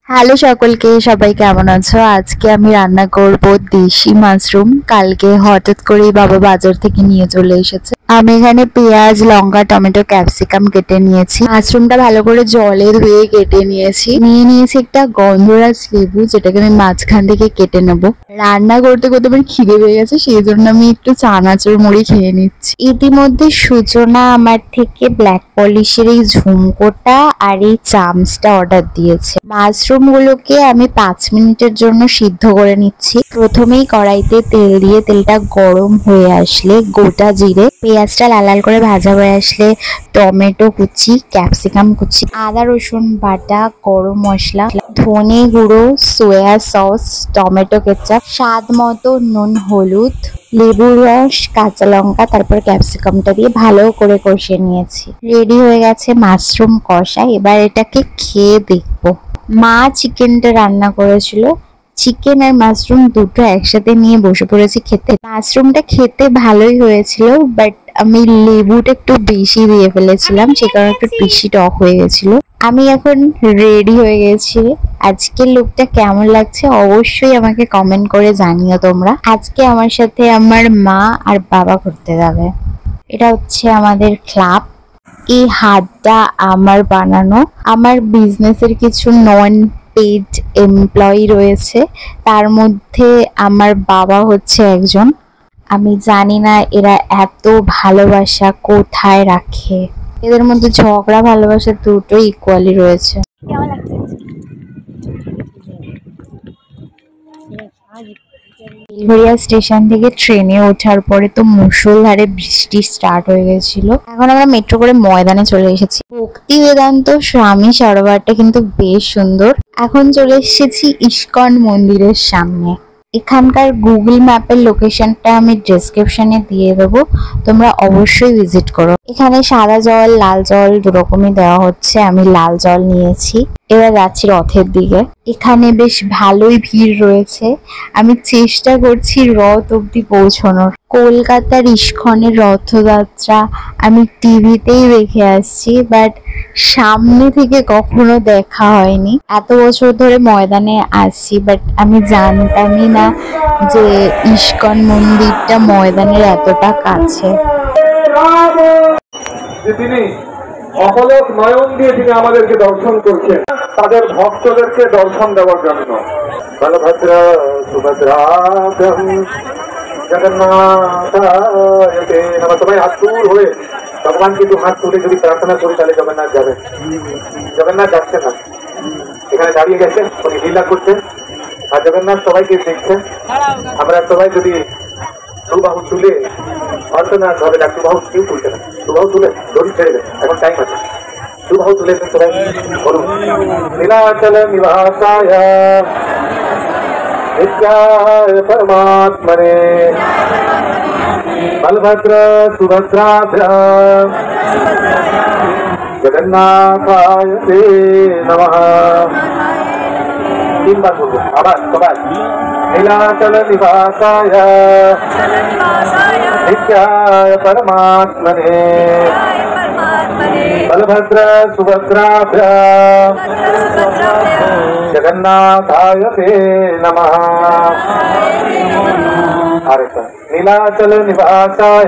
Hello সকলকে, সবাই কেমন আছো? আজকে আমি রান্না করব দেশি মাশরুম। কালকে হঠাৎ করেই বাবা বাজার থেকে নিয়ে চলে এসেছে। আমি এখানে পেঁয়াজ, লঙ্কা, টমেটো, ক্যাপসিকাম কেটে নিয়েছি। মাশরুমটা ভালো করে জলে ধুয়ে কেটে নিয়েছি। নিয়েছি একটা গন্ধরাজ লেবু, যেটাকে আমি মাঝখান থেকে কেটে নেব। রান্না করতে করতে আমার খিদে পেয়ে গেছে, সেই জন্য আমি একটু চানাচুর মুড়ি খেয়ে নিচ্ছি। ইতিমধ্যে সূচনা আমার থেকে ব্ল্যাক পলিশের এই ঝুমকোটা আর এই চামচটা অর্ডার দিয়েছে। মাশরুম গুলোকে আমি 5 মিনিটের জন্য সিদ্ধ করে নিচ্ছি। প্রথমেই কড়াইতে তেল দিয়ে তেলটা গরম হয়ে আসলে গোটা জিরে, পেঁয়াজটা লাল লাল করে ভাজা হয়ে আসলে টমেটো কুচি, ক্যাপসিকাম কুচি, আদা রসুন বাটা, গরম মশলা, ধনে গুঁড়ো, সোয়া সস, টমেটো কেচাপ, স্বাদ মতো নুন, হলুদ, লেবুর রস, কাঁচা লঙ্কা, তারপর ক্যাপসিকামটা দিয়ে ভালো করে কষিয়ে নিয়েছি। রেডি হয়ে গেছে মাশরুম কষা। এবার এটাকে খেয়ে দেখবো। মা চিকেনটা রান্না করেছিল। চিকেন আর মাশরুম দুটো একসাথে নিয়ে বসে পড়েছি খেতে। মাশরুমটা খেতে ভালোই হয়েছিল, বাট আমি লেবুটা একটু বেশি দিয়ে ফেলেছিলাম, সে কারণে একটু বেশি টক হয়ে গেছিল। আমি এখন রেডি হয়ে গেছি। আজকের লুকটা কেমন লাগছে অবশ্যই আমাকে কমেন্ট করে জানিও তোমরা। আজকে আমার সাথে আমার মা আর বাবা ঘুরতে যাবে। এটা হচ্ছে আমাদের ক্লাব। এই হাটটা আমার বানানো। আমার বিজনেসের কিছু নন পেড এমপ্লয়ি রয়েছে, তার মধ্যে আমার বাবা হচ্ছে একজন। আমি জানি না এরা এত ভালোবাসা কোথায় রাখে। এদের মধ্যে ঝগড়া ভালোবাসা দুটো ইকুয়ালি রয়েছে। বেলঘরিয়া স্টেশন থেকে ট্রেনে ওঠার পরে তো মুষলধারে বৃষ্টি স্টার্ট হয়ে গেছিল। এখন আমরা মেট্রো করে ময়দানে চলে এসেছি। ভক্তি বেদান্ত স্বামী সরোবরটা কিন্তু বেশ সুন্দর। এখন চলে এসেছি ইস্কন মন্দিরের সামনে। এখানকার গুগল ম্যাপের লোকেশনটা আমি ডেসক্রিপশনে দিয়ে দেবো, তোমরা অবশ্যই ভিজিট করো। এখানে সাদা জল, লাল জল দুরকমই দেওয়া হচ্ছে। আমি লাল জল নিয়েছি। এবার যাচ্ছি রথের দিকে। এখানে বেশ ভালোই ভিড় রয়েছে। আমি চেষ্টা করছি রথ অব্দি পৌঁছানোর। কলকাতার ইস্কনের রথযাত্রা আমি টিভিতেই দেখে আসছি, বাট সামনে থেকে কখনো দেখা হয়নি। এত বছর ধরে ময়দানে আসছি, বাট আমি জানতামই না যে ইস্কন মন্দিরটা ময়দানের এতটা কাছে। তিনি অপলক নয়ন দিয়ে তিনি আমাদেরকে দর্শন করছেন, তাদের ভক্তদেরকে দর্শন দেওয়ার জন্য। বলভদ্র সুভদ্রা জগন্নাথ, সবাই হাত দূর হয়ে ভগবান কিন্তু হাত তুলে যদি প্রার্থনা করি তাহলে জগন্নাথ যাবে। জগন্নাথ যাচ্ছে না, এখানে দাঁড়িয়ে গেছেন, উনি লীলা করছেন আর জগন্নাথ সবাইকে দেখছেন। আমরা সবাই যদি দুবাহু তুলে অর্থনাথ হবে, না দুবাহু কেউ তুলছে না, দুবাহু তুলে দড়ি ছেড়ে দেন, এখন টাইম আছে। দুবাহু তুলে সবাই বলুন নীলাচল নিবাসায় নিত্যায় পরমাত্মনে বলভদ্র সুভদ্রাভ্যাম জগন্নাথায় তে নমঃ। তিনবার বলবো আবার সবাই। নীলাচল নিবাসায় নিত্যায় পরমাত্মনে বলভদ্র সুভদ্রাভ্যাম জগন্নাথায় তে নমঃ। আরেকবার নীলাচল নিবাসায়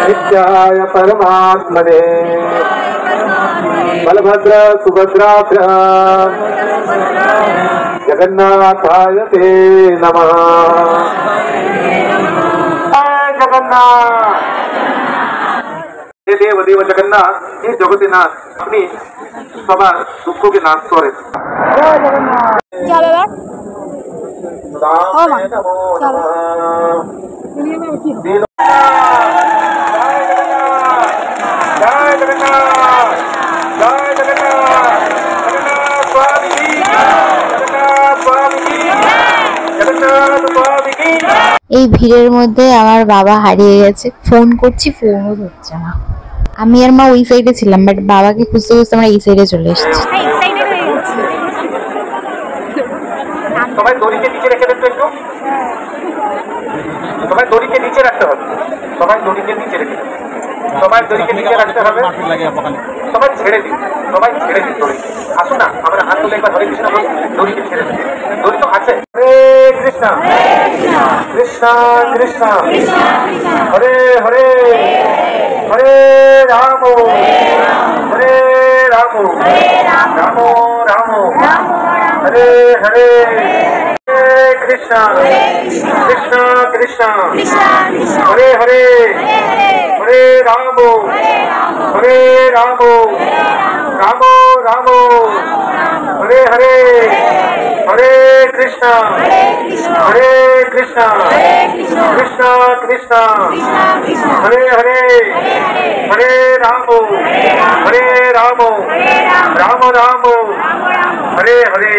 নিত্যায় পরমাত্মনে বলভদ্র সুভদ্রাভ্যাম জগন্নাথায় তে নমঃ। জগন্নাথ হে দেব দেব জগন্নাথ, হে জগতে নাথ, আপনি সবার দুঃখকে নাশ করেন। এই ভিড়ের মধ্যে আমার বাবা হারিয়ে গেছে। ফোন করছি, ফোনও ধরছে না। আমি আর মা ওই সাইডে ছিলাম, বাট বাবাকে খুঁজতে খুঁজতে আমরা এই সাইডে চলে এসেছি। সবাই দড়িকে নিচে রেখে দেন তো একটু, সবাই দড়িকে নিচে রাখতে হবে, সবাই দড়িকে নিচে রেখে দেন, সবাই দড়িকে নিচে রাখতে হবে, সবাই ছেড়ে দিন, সবাই ছেড়ে দিন দড়ি। আসুন না আমরা বলে একবার হরে কৃষ্ণ বল, দড়িকে ছেড়ে দেবে। দড়ি তো আছে। হরে কৃষ্ণ কৃষ্ণ কৃষ্ণ হরে হরে হরে রাম হরে রাম রাম রাম হরে হরে কৃষ্ণ কৃষ্ণ কৃষ্ণ হরে হরে হরে রাম হরে রাম রাম রাম হরে হরে হরে কৃষ্ণ হরে কৃষ্ণ কৃষ্ণ কৃষ্ণ হরে হরে হরে রাম হরে রাম রাম রাম হরে হরে।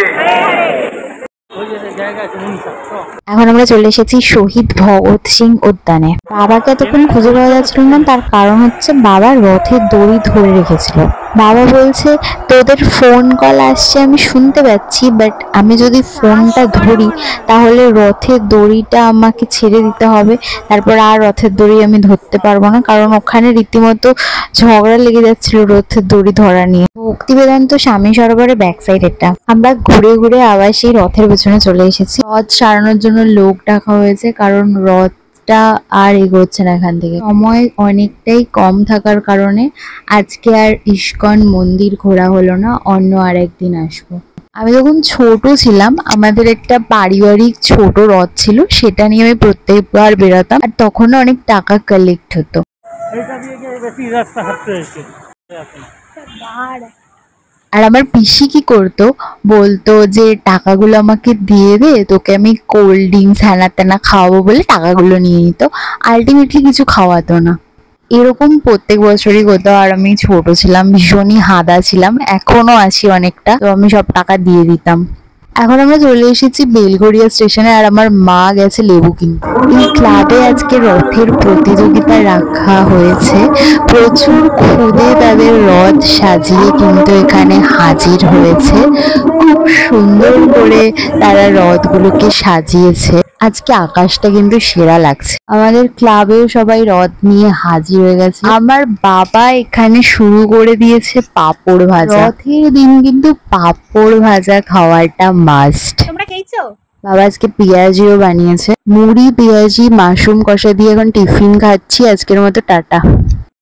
এখন আমরা চলে এসেছি শহীদ ভগৎ সিং উদ্যানে। বাবাকে এতক্ষণ খুঁজে পাওয়া যাচ্ছিল না, তার কারণ হচ্ছে বাবা রথের দড়ি ধরে রেখেছিল। বাবা বলছে তোদের ফোন কল আসছে আমি শুনতে পাচ্ছি, বাট আমি যদি ফোনটা ধরি তাহলে রথের দড়িটা আমাকে ছেড়ে দিতে হবে, তারপর আর রথের দড়ি আমি ধরতে পারবো না, কারণ ওখানে রীতিমতো ঝগড়া লেগে যাচ্ছিল রথের দড়ি ধরা নিয়ে। ভক্তি বেদান্ত স্বামী সরোবরের ব্যাক সাইড এটা। আমরা ঘুরে ঘুরে আবার সেই রথের পেছনে চলে এসেছি। রথ সারানোর জন্য লোক ডাকা হয়েছে, কারণ রথটা আর এগোচ্ছে না এখান থেকে। সময় অনেকটাই কম থাকার কারণে আজকে আর ইস্কন মন্দির ঘোরা হলো না, অন্য আর একদিন আসবো। আমি যখন ছোট ছিলাম আমাদের একটা পারিবারিক ছোট রথ ছিল, সেটা নিয়ে আমি প্রত্যেকবার বেরোতাম, আর তখনও অনেক টাকা কালেক্ট হতো। আর আমার পিসি কি করতো, বলতো যে টাকাগুলো আমাকে দিয়ে দে, তোকে আমি কোল্ড ড্রিঙ্কস হ্যানা ত্যানা খাওয়াবো বলে টাকাগুলো নিয়ে নিত, আলটিমেটলি কিছু খাওয়াতো না। এরকম প্রত্যেক বছরই হতো, আর আমি ছোট ছিলাম, ভীষণই হাদা ছিলাম, এখনো আছি অনেকটা, তো আমি সব টাকা দিয়ে দিতাম। এখন আমরা চলে এসেছি বেলঘড়িয়া স্টেশনে, আর আমার মা গেছে লেবু কিনতে। এই ক্লাবে আজকে রথের প্রতিযোগিতা রাখা হয়েছে, প্রচুর খুদে তাদের রথ সাজিয়ে কিন্তু এখানে হাজির হয়েছে। খুব সুন্দর করে তারা রথগুলোকে সাজিয়েছে। আজকে আকাশটা কিন্তু সেরা লাগছে। আমাদের ক্লাবেও সবাই রথ নিয়ে হাজির হয়ে গেছে। আমার বাবা এখানে শুরু করে দিয়েছে পাঁপড় ভাজা। রথের দিন কিন্তু পাঁপড় ভাজা খাওয়াটা মাস্ট। তোমরা খেয়েছো? বাবা আজকে পেঁয়াজিও বানিয়েছে, মুড়ি পেঁয়াজি মাশরুম কষা দিয়ে এখন টিফিন খাচ্ছি। আজকের মতো টাটা।